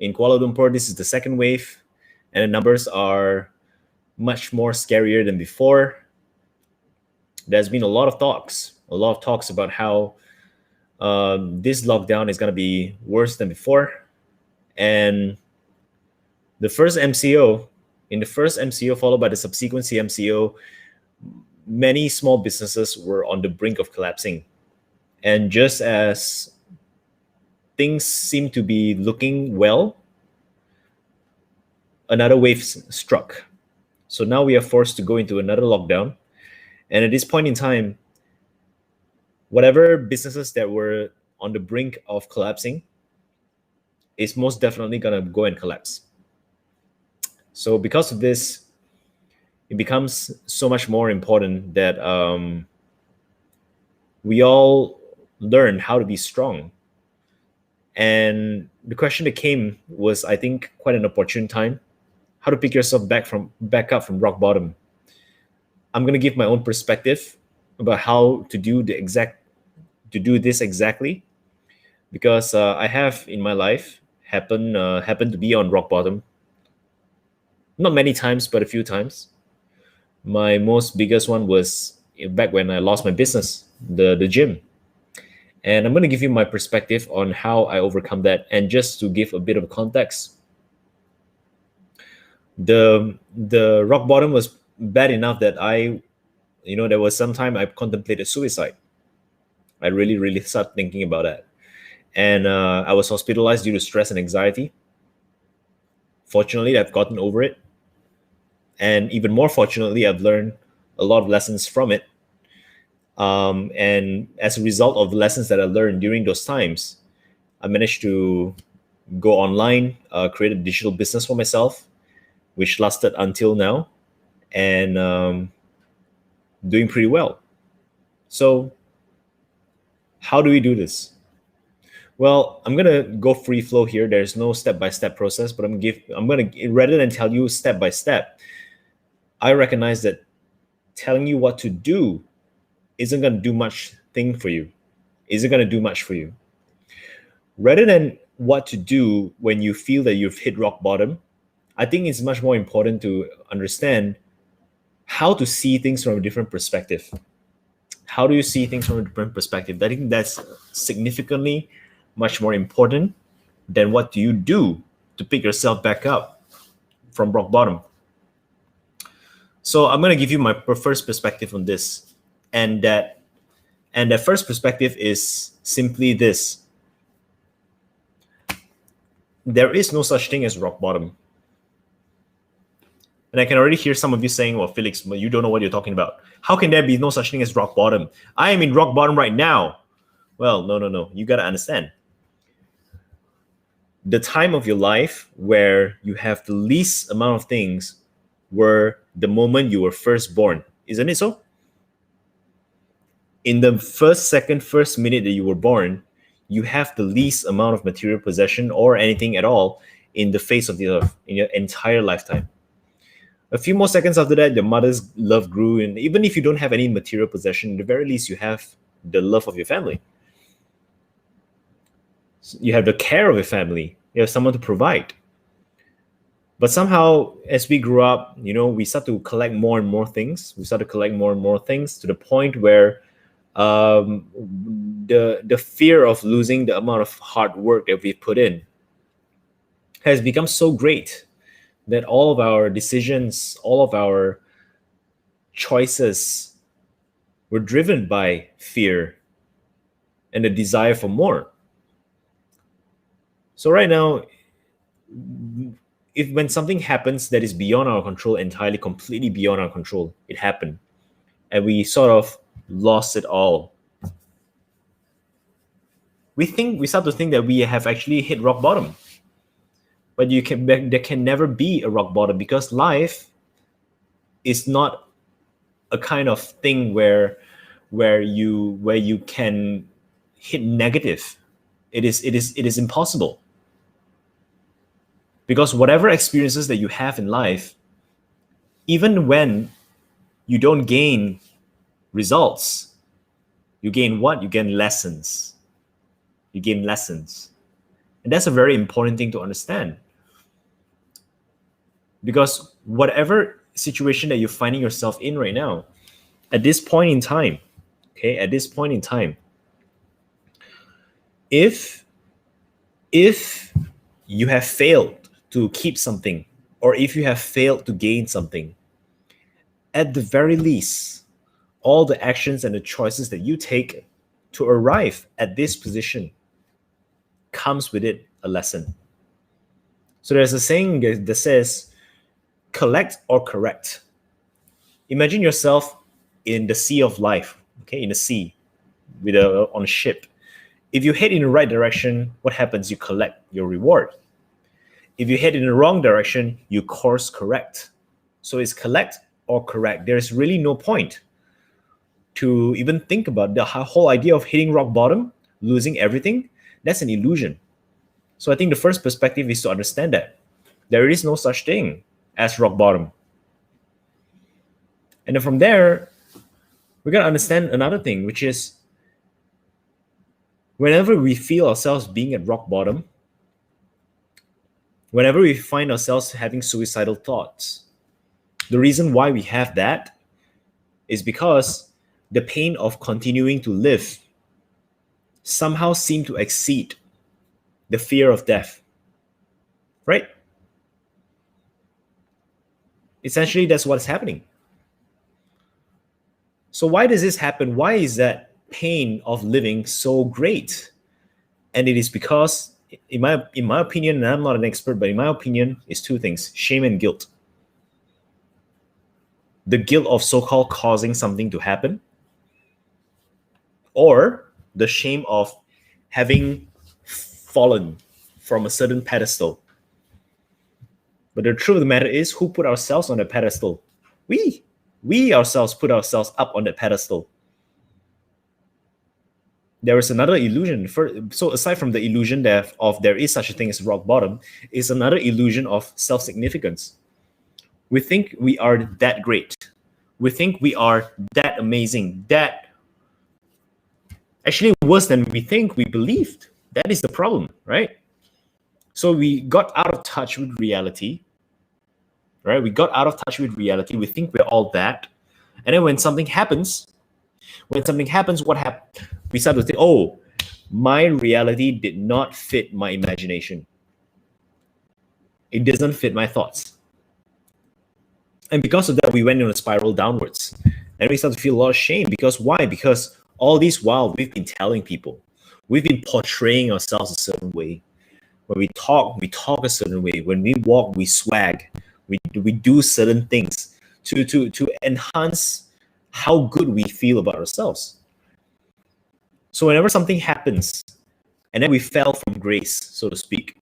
In Kuala Lumpur, this is the second wave, and the numbers are much more scarier than before. There's been a lot of talks about how this lockdown is going to be worse than before. And the first MCO, in the first MCO followed by the subsequent CMCO, many small businesses were on the brink of collapsing. And just as things seem to be looking well, another wave struck. So now we are forced to go into another lockdown. And at this point in time, whatever businesses that were on the brink of collapsing is most definitely going to go and collapse. So because of this, it becomes so much more important that we all learn how to be strong. And the question that came was, I think, quite an opportune time. How to pick yourself back up from rock bottom. I'm going to give my own perspective about how to do this exactly, because I have in my life happened to be on rock bottom. Not many times, but a few times. My most biggest one was back when I lost my business, the gym. And I'm going to give you my perspective on how I overcome that. And just to give a bit of context, the rock bottom was bad enough that there was some time I contemplated suicide. I really started thinking about that. And I was hospitalized due to stress and anxiety. Fortunately, I've gotten over it. And even more fortunately, I've learned a lot of lessons from it. And as a result of the lessons that I learned during those times, I managed to go online, create a digital business for myself, which lasted until now, and doing pretty well. So how do we do this? Well, I'm gonna go free flow here. There's no step-by-step process, but rather than tell you step by step, I recognize that telling you what to do isn't gonna do much thing for you. Isn't gonna do much for you. Rather than what to do when you feel that you've hit rock bottom, I think it's much more important to understand how to see things from a different perspective. How do you see things from a different perspective? I think that's significantly much more important than what do you do to pick yourself back up from rock bottom. So I'm going to give you my first perspective on this, and that first perspective is simply this: there is no such thing as rock bottom. And I can already hear some of you saying, well, Felix, you don't know what you're talking about. How can there be no such thing as rock bottom? I am in rock bottom right now. Well, no. You got to understand. The time of your life where you have the least amount of things were the moment you were first born. Isn't it so? In the first minute that you were born, you have the least amount of material possession or anything at all in the face of the earth in your entire lifetime. A few more seconds after that, your mother's love grew, and even if you don't have any material possession, at the very least, you have the love of your family. You have the care of your family. You have someone to provide. But somehow, as we grew up, we start to collect more and more things. We start to collect more and more things to the point where the fear of losing the amount of hard work that we put in has become so great that all of our decisions, all of our choices were driven by fear and the desire for more. So right now, when something happens that is beyond our control, entirely, completely beyond our control, it happened, and we sort of lost it all, we start to think that we have actually hit rock bottom. But there can never be a rock bottom, because life is not a kind of thing where you can hit negative. It is impossible. Because whatever experiences that you have in life, even when you don't gain results, you gain what? You gain lessons. You gain lessons. And that's a very important thing to understand. Because whatever situation that you're finding yourself in right now, at this point in time, okay, at this point in time, if you have failed to keep something, or if you have failed to gain something, at the very least, all the actions and the choices that you take to arrive at this position comes with it a lesson. So there's a saying that says, collect or correct. Imagine yourself in the sea of life, okay, in the sea, on a ship. If you head in the right direction, what happens? You collect your reward. If you head in the wrong direction, you course correct. So it's collect or correct. There's really no point to even think about the whole idea of hitting rock bottom, losing everything. That's an illusion. So I think the first perspective is to understand that there is no such thing as rock bottom. And then from there, we're going to understand another thing, which is whenever we feel ourselves being at rock bottom, whenever we find ourselves having suicidal thoughts, the reason why we have that is because the pain of continuing to live somehow seems to exceed the fear of death, right? Essentially, that's what's happening. So why does this happen? Why is that pain of living so great? And it is because, in my opinion, and I'm not an expert, but in my opinion, it's two things: shame and guilt. The guilt of so-called causing something to happen, or the shame of having fallen from a certain pedestal. But the truth of the matter is, who put ourselves on the pedestal? We ourselves put ourselves up on the pedestal. There is another illusion. So aside from the illusion of there is such a thing as rock bottom, is another illusion of self-significance. We think we are that great. We think we are that amazing, that actually worse than we think we believed. That is the problem, right? So we got out of touch with reality, right? We got out of touch with reality. We think we're all that. And then when something happens, what happens? We start to think, oh, my reality did not fit my imagination. It doesn't fit my thoughts. And because of that, we went on a spiral downwards. And we start to feel a lot of shame. Because why? Because all this while, we've been telling people, we've been portraying ourselves a certain way. When we talk a certain way. When we walk, we swag. We do certain things to enhance how good we feel about ourselves. So whenever something happens, and then we fell from grace, so to speak,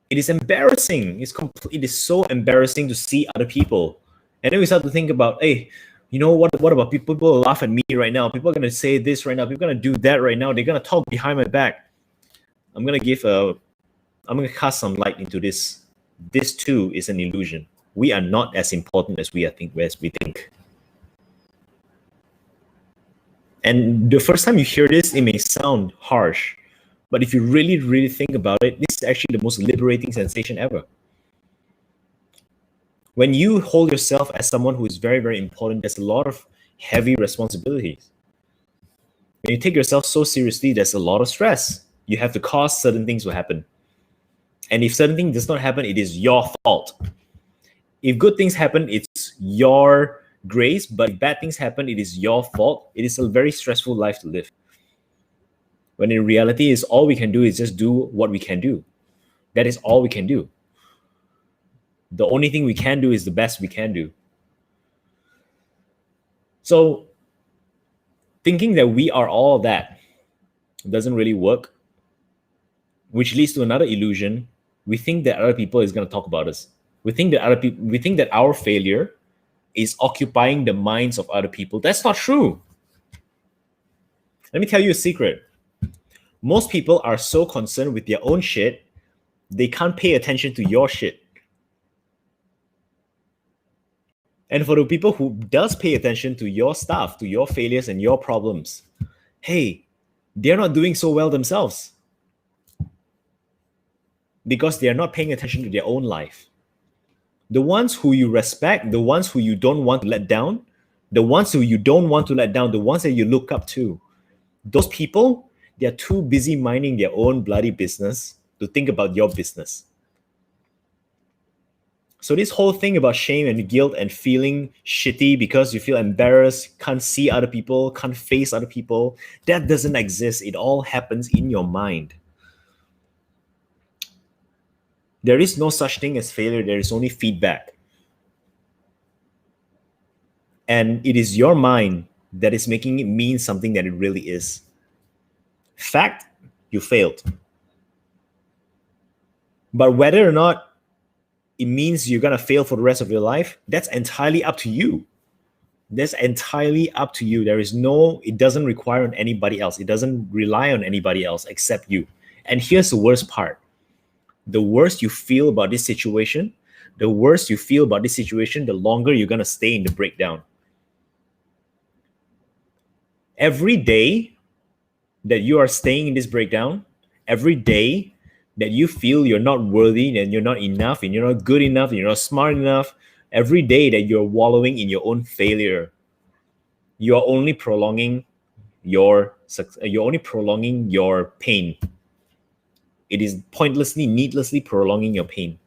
it is embarrassing. It is so embarrassing to see other people. And then we start to think about, hey, you know what about people? People will laugh at me right now. People are going to say this right now. People are going to do that right now. They're going to talk behind my back. I'm going to cast some light into this. This too is an illusion. We are not as important as we think. And the first time you hear this, it may sound harsh, but if you really, really think about it, this is actually the most liberating sensation ever. When you hold yourself as someone who is very, very important, there's a lot of heavy responsibilities. When you take yourself so seriously, there's a lot of stress. You have to cause certain things to happen. And if certain things does not happen, it is your fault. If good things happen, it's your grace. But if bad things happen, it is your fault. It is a very stressful life to live. When in reality, is all we can do is just do what we can do. That is all we can do. The only thing we can do is the best we can do. So thinking that we are all that doesn't really work, which leads to another illusion. We think that other people is going to talk about us. We think that our failure is occupying the minds of other people. That's not true. Let me tell you a secret. Most people are so concerned with their own shit, they can't pay attention to your shit. And for the people who does pay attention to your stuff, to your failures and your problems, hey, they're not doing so well themselves. because they are not paying attention to their own life. The ones who you respect, the ones who you don't want to let down, the ones who you don't want to let down, the ones that you look up to, those people, they're too busy minding their own bloody business to think about your business. So this whole thing about shame and guilt and feeling shitty because you feel embarrassed, can't see other people, can't face other people, that doesn't exist. It all happens in your mind. There is no such thing as failure. There is only feedback. And it is your mind that is making it mean something that it really is. Fact, you failed. But whether or not it means you're going to fail for the rest of your life, that's entirely up to you. That's entirely up to you. It doesn't require on anybody else. It doesn't rely on anybody else except you. And here's the worst part. The worse you feel about this situation, the longer you're going to stay in the breakdown. Every day that you are staying in this breakdown, every day that you feel you're not worthy and you're not enough and you're not good enough and you're not smart enough, every day that you're wallowing in your own failure, you're only prolonging your pain. It is needlessly prolonging your pain.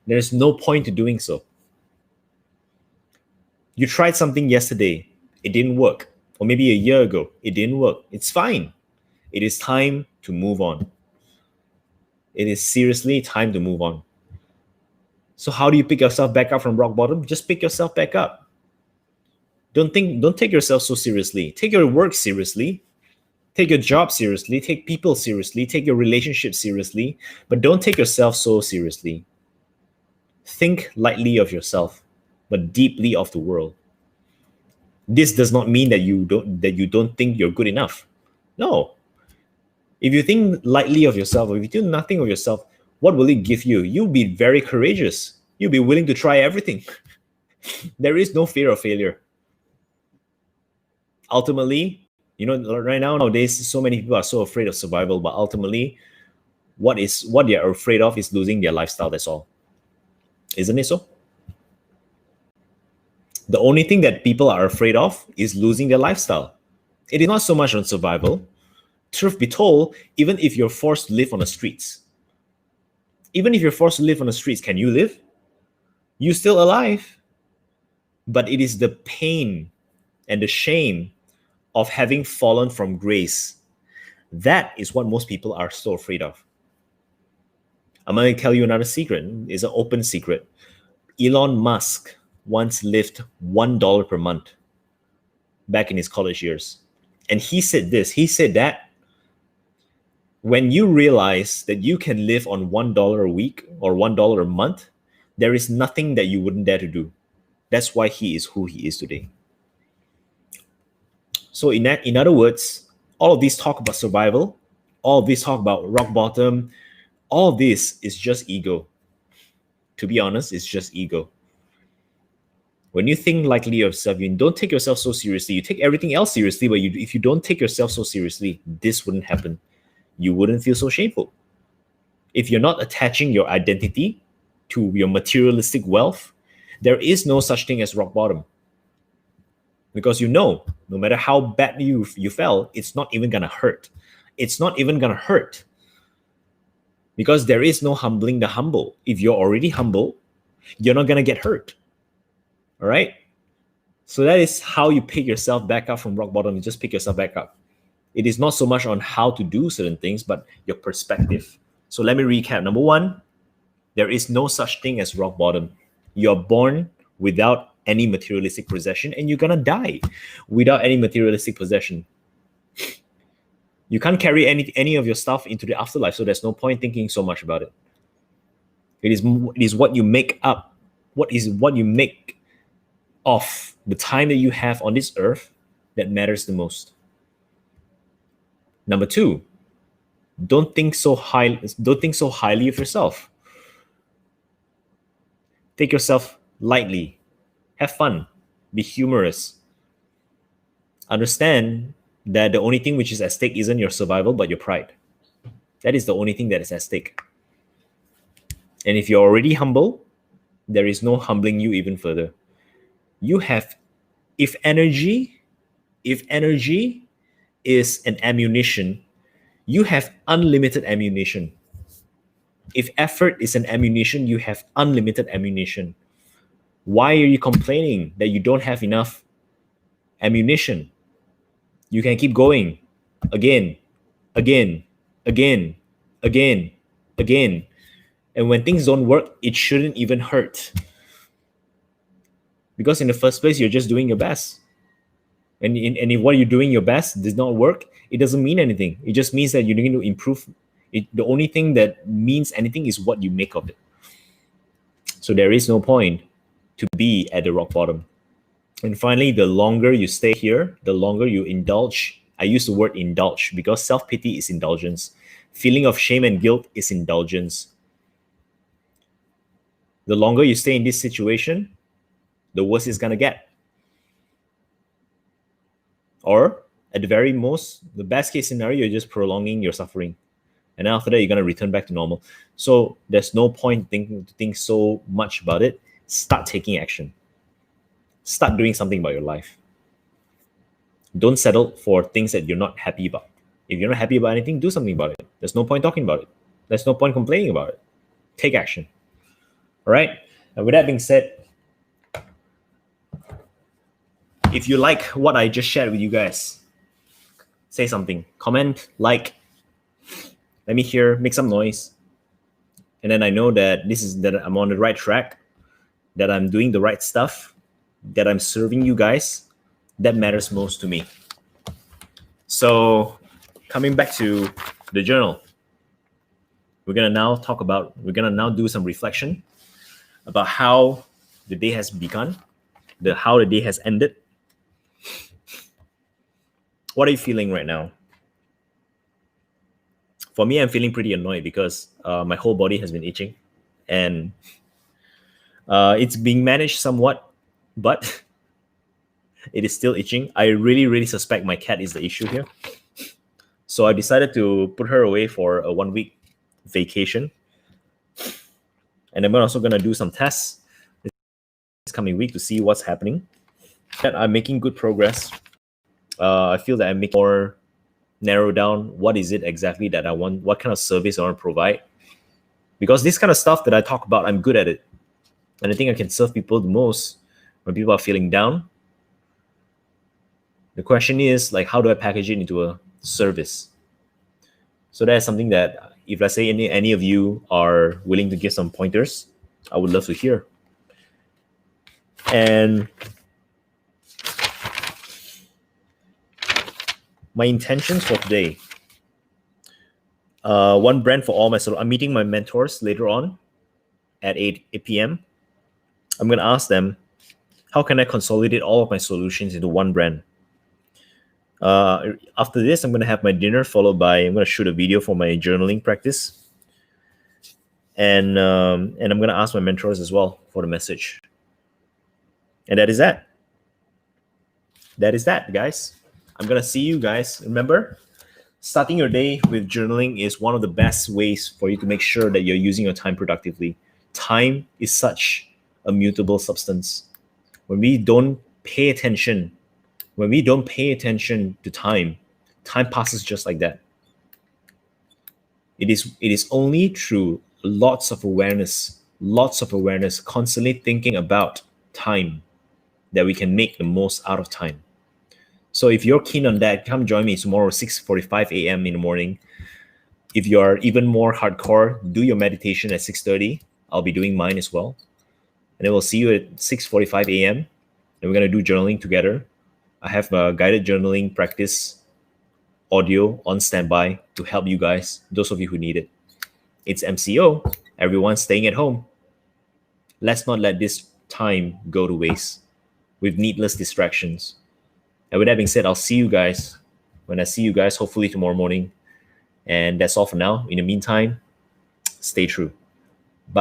There's no point to doing so. You tried something yesterday, it didn't work. Or maybe a year ago, it didn't work. It's fine. It is time to move on. It is seriously time to move on. So how do you pick yourself back up from rock bottom? Just pick yourself back up. Don't take yourself so seriously. Take your work seriously. Take your job seriously. Take people seriously. Take your relationship seriously. But don't take yourself so seriously. Think lightly of yourself, but deeply of the world. This does not mean that you don't think you're good enough. No. If you think lightly of yourself, or if you do nothing of yourself, what will it give you? You'll be very courageous. You'll be willing to try everything. There is no fear of failure. Ultimately, right nowadays, so many people are so afraid of survival, but ultimately, what they are afraid of is losing their lifestyle, that's all. Isn't it so? The only thing that people are afraid of is losing their lifestyle. It is not so much on survival. Truth be told, even if you're forced to live on the streets, can you live? You're still alive. But it is the pain and the shame of having fallen from grace. That is what most people are so afraid of. I'm going to tell you another secret. It's an open secret. Elon Musk once lived $1 per month back in his college years. And he said that when you realize that you can live on $1 a week or $1 a month, there is nothing that you wouldn't dare to do. That's why he is who he is today. So in other words, all of these talk about survival, all of these talk about rock bottom, all of this is just ego. To be honest, it's just ego. When you think lightly of yourself, you don't take yourself so seriously. You take everything else seriously, but if you don't take yourself so seriously, this wouldn't happen. You wouldn't feel so shameful. If you're not attaching your identity to your materialistic wealth, there is no such thing as rock bottom. Because no matter how bad you fell, it's not even gonna hurt. It's not even gonna hurt. Because there is no humbling the humble. If you're already humble, you're not gonna get hurt. All right? So that is how you pick yourself back up from rock bottom. You just pick yourself back up. It is not so much on how to do certain things, but your perspective. So let me recap. Number one, there is no such thing as rock bottom. You're born without any materialistic possession, and you're gonna die without any materialistic possession. You can't carry any of your stuff into the afterlife, so there's no point thinking so much about it. It is what you make up. What you make of the time that you have on this earth that matters the most. Number two, don't think so highly of yourself. Take yourself lightly. Have fun. Be humorous. Understand that the only thing which is at stake isn't your survival, but your pride. That is the only thing that is at stake. And if you're already humble, there is no humbling you even further. You have, if energy is an ammunition, you have unlimited ammunition. If effort is an ammunition, you have unlimited ammunition. Why are you complaining that you don't have enough ammunition? You can keep going again, again, again, again, again. And when things don't work, it shouldn't even hurt. Because in the first place, you're just doing your best. And if what you're doing your best does not work, it doesn't mean anything. It just means that you need to improve. The only thing that means anything is what you make of it. So there is no point to be at the rock bottom. And finally, the longer you stay here, the longer you indulge. I use the word indulge because self-pity is indulgence. Feeling of shame and guilt is indulgence. The longer you stay in this situation, the worse it's gonna get. Or at the very most, the best case scenario, you're just prolonging your suffering. And after that, you're gonna return back to normal. So there's no point to think so much about it. Start taking action. Start doing something about your life. Don't settle for things that you're not happy about. If you're not happy about anything, do something about it. There's no point talking about it. There's no point complaining about it. Take action. All right? And with that being said, if you like what I just shared with you guys, say something. Comment, like. Let me hear, make some noise. And then I know that that I'm on the right track, that I'm doing the right stuff, that I'm serving you guys. That matters most to me. So coming back to the journal, we're gonna now do some reflection about how the day has begun, how the day has ended. What are you feeling right now? For me, I'm feeling pretty annoyed because my whole body has been itching, and it's being managed somewhat, but it is still itching. I really, really suspect my cat is the issue here. So I decided to put her away for a 1-week vacation. And I'm also going to do some tests this coming week to see what's happening. And I'm making good progress. I feel that I'm making more narrow down what is it exactly that I want, what kind of service I want to provide. Because this kind of stuff that I talk about, I'm good at it. And I think I can serve people the most when people are feeling down. The question is, like, how do I package it into a service? So that's something that, if let's say any of you are willing to give some pointers, I would love to hear. And my intentions for today, one brand for all my solutions. I'm meeting my mentors later on at 8 p.m. I'm going to ask them, how can I consolidate all of my solutions into one brand? After this, I'm going to have my dinner, followed by I'm going to shoot a video for my journaling practice. And I'm going to ask my mentors as well for the message. And that is that. That is that, guys. I'm going to see you guys. Remember, starting your day with journaling is one of the best ways for you to make sure that you're using your time productively. Time is such a mutable substance. When we don't pay attention to time, time passes just like that. It is only through lots of awareness, constantly thinking about time, that we can make the most out of time. So if you're keen on that, come join me tomorrow, 6:45 a.m. in the morning. If you're even more hardcore, do your meditation at 6:30. I'll be doing mine as well. And then we'll see you at 6:45 a.m. and we're going to do journaling together. I have a guided journaling practice audio on standby to help you guys, those of you who need it. It's MCO. Everyone's staying at home. Let's not let this time go to waste with needless distractions. And with that being said, I'll see you guys when I see you guys, hopefully tomorrow morning. And that's all for now. In the meantime, stay true.